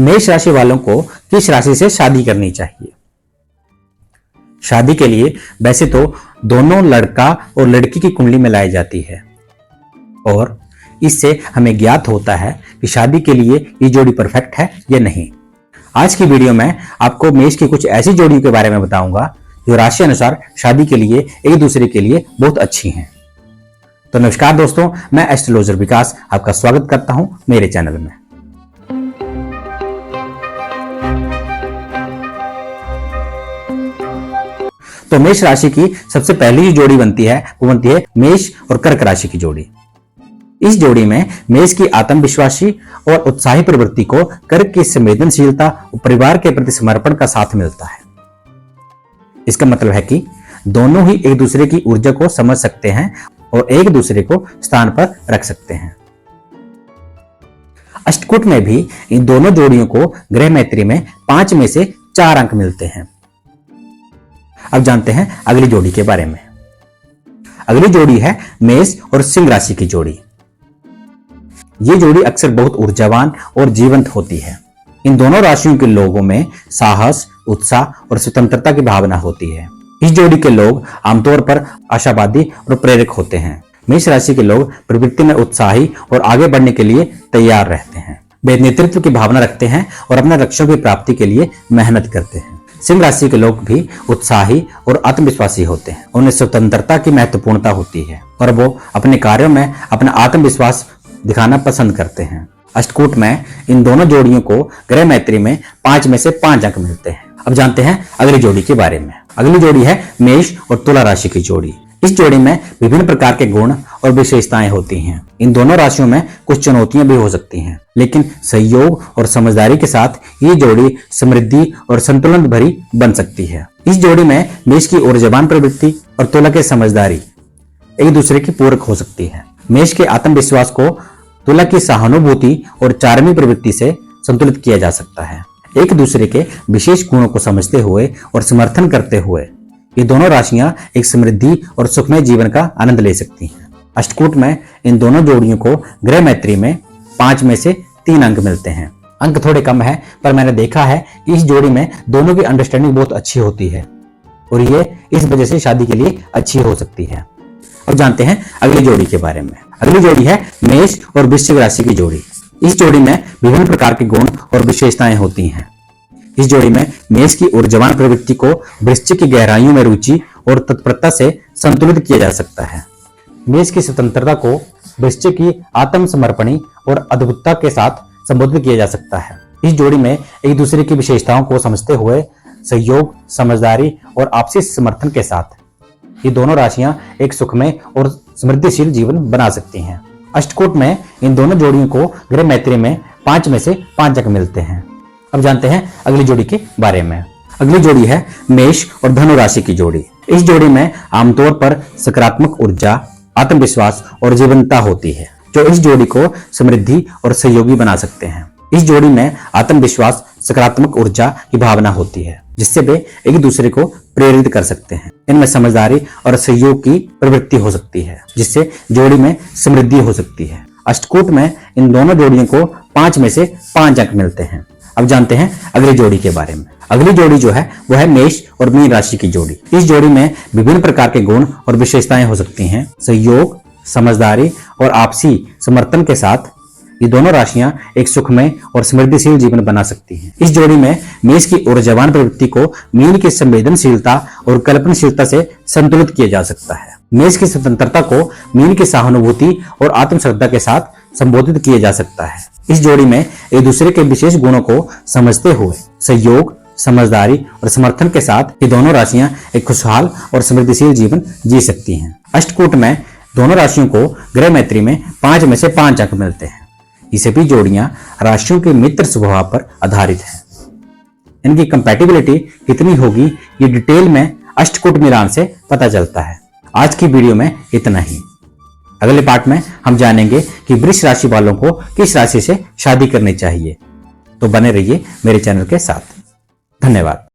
मेष राशि वालों को किस राशि से शादी करनी चाहिए? शादी के लिए वैसे तो दोनों लड़का और लड़की की कुंडली में लाई जाती है और इससे हमें ज्ञात होता है कि शादी के लिए ये जोड़ी परफेक्ट है या नहीं। आज की वीडियो में आपको मेष की कुछ ऐसी जोड़ियों के बारे में बताऊंगा जो राशि अनुसार शादी के लिए एक दूसरे के लिए बहुत अच्छी हैं। तो नमस्कार दोस्तों, मैं एस्ट्रोलॉजर विकास आपका स्वागत करता हूं मेरे चैनल में। तो मेष राशि की सबसे पहली जो जोड़ी बनती है वो बनती है मेष और कर्क राशि की जोड़ी। इस जोड़ी में मेष की आत्मविश्वासी और उत्साही प्रवृत्ति को कर्क की संवेदनशीलता और परिवार के प्रति समर्पण का साथ मिलता है। इसका मतलब है कि दोनों ही एक दूसरे की ऊर्जा को समझ सकते हैं और एक दूसरे को स्थान पर रख सकते हैं। अष्टकूट में भी इन दोनों जोड़ियों को ग्रह मैत्री में 5 में से 4 अंक मिलते हैं। अब जानते हैं अगली जोड़ी के बारे में। अगली जोड़ी है मेष और सिंह राशि की जोड़ी। ये जोड़ी अक्सर बहुत ऊर्जावान और जीवंत होती है। इन दोनों राशियों के लोगों में साहस, उत्साह और स्वतंत्रता की भावना होती है। इस जोड़ी के लोग आमतौर पर आशावादी और प्रेरक होते हैं। मेष राशि के लोग प्रवृत्ति में उत्साही और आगे बढ़ने के लिए तैयार रहते हैं। वे नेतृत्व की भावना रखते हैं और अपने लक्ष्यों की प्राप्ति के लिए मेहनत करते हैं। सिंह राशि के लोग भी उत्साही और आत्मविश्वासी होते हैं। उन्हें स्वतंत्रता की महत्वपूर्णता होती है और वो अपने कार्यों में अपना आत्मविश्वास दिखाना पसंद करते हैं। अष्टकूट में इन दोनों जोड़ियों को ग्रह मैत्री में 5 में से 5 अंक मिलते हैं। अब जानते हैं अगली जोड़ी के बारे में। अगली जोड़ी है मेष और तुला राशि की जोड़ी। इस जोड़ी में विभिन्न प्रकार के गुण और विशेषताएं होती हैं। इन दोनों राशियों में कुछ चुनौतियां भी हो सकती हैं, लेकिन सहयोग और समझदारी के साथ ये जोड़ी समृद्धि और संतुलन भरी बन सकती है। इस जोड़ी में मेष की ऊर्जावान प्रवृत्ति और तुला की समझदारी एक दूसरे की पूरक हो सकती है। मेष के आत्मविश्वास को तुला की सहानुभूति और चार्मी प्रवृत्ति से संतुलित किया जा सकता है। एक दूसरे के विशेष गुणों को समझते हुए और समर्थन करते हुए ये दोनों राशियां एक समृद्धि और सुखमय जीवन का आनंद ले सकती हैं। अष्टकूट में इन दोनों जोड़ियों को ग्रह मैत्री में 5 में से 3 अंक मिलते हैं। अंक थोड़े कम है, पर मैंने देखा है कि इस जोड़ी में दोनों की अंडरस्टैंडिंग बहुत अच्छी होती है और ये इस वजह से शादी के लिए अच्छी हो सकती है। अब जानते हैं अगली जोड़ी के बारे में। अगली जोड़ी है मेष और वृश्चिक राशि की जोड़ी। इस जोड़ी में विभिन्न प्रकार के गुण और विशेषताएं होती हैं। इस जोड़ी में मेष की ऊर्जावान प्रवृत्ति को वृश्चिक की गहराइयों में रुचि और तत्परता से संतुलित किया जा सकता है। मेष की स्वतंत्रता को वृश्चिक की आत्मसमर्पणी और अद्भुतता के साथ संबोधित किया जा सकता है। इस जोड़ी में एक दूसरे की विशेषताओं को समझते हुए सहयोग, समझदारी और आपसी समर्थन के साथ ये दोनों राशियां एक सुखमय और समृद्धिशील जीवन बना सकती हैं। अष्टकूट में इन दोनों जोड़ियों को ग्रह मैत्री में 5 में से 5 अंक मिलते हैं। अब जानते हैं अगली जोड़ी के बारे में। अगली जोड़ी है मेष और धनु राशि की जोड़ी। इस जोड़ी में आमतौर पर सकारात्मक ऊर्जा, आत्मविश्वास और जीवंतता होती है, जो इस जोड़ी को समृद्धि और सहयोगी बना सकते हैं। इस जोड़ी में आत्मविश्वास, सकारात्मक ऊर्जा की भावना होती है, जिससे वे एक दूसरे को प्रेरित कर सकते हैं। इनमें समझदारी और सहयोग की प्रवृत्ति हो सकती है, जिससे जोड़ी में समृद्धि हो सकती है। अष्टकूट में इन दोनों जोड़ियों को 5 में से 5 अंक मिलते हैं। अब जानते हैं अगली जोड़ी के बारे में। अगली जोड़ी जो है वो है मेष और मीन राशि की जोड़ी। इस जोड़ी में विभिन्न प्रकार के गुण और विशेषताएं हो सकती हैं। सहयोग, समझदारी और आपसी समर्थन के साथ ये दोनों राशियां एक सुखमय और समृद्धिशील जीवन बना सकती हैं। इस जोड़ी में मेष की ऊर्जावान प्रवृत्ति को मीन की संवेदनशीलता और कल्पनाशीलता से संतुलित किया जा सकता है। मेष की स्वतंत्रता को मीन की सहानुभूति और आत्मश्रद्धा के साथ संबोधित किया जा सकता है। इस जोड़ी में एक दूसरे के विशेष गुणों को समझते हुए सहयोग, समझदारी और समर्थन के साथ ये दोनों राशियां एक खुशहाल और समृद्धिशील जीवन जी सकती हैं। अष्टकूट में दोनों राशियों को ग्रह मैत्री में 5 में से 5 अंक मिलते हैं। ये सभी जोड़ियां राशियों के मित्र स्वभाव पर आधारित हैं। इनकी कंपैटिबिलिटी कितनी होगी ये डिटेल में अष्टकूट मिलान से पता चलता है। आज की वीडियो में इतना ही। अगले पार्ट में हम जानेंगे कि वृष राशि वालों को किस राशि से शादी करनी चाहिए। तो बने रहिए मेरे चैनल के साथ। धन्यवाद।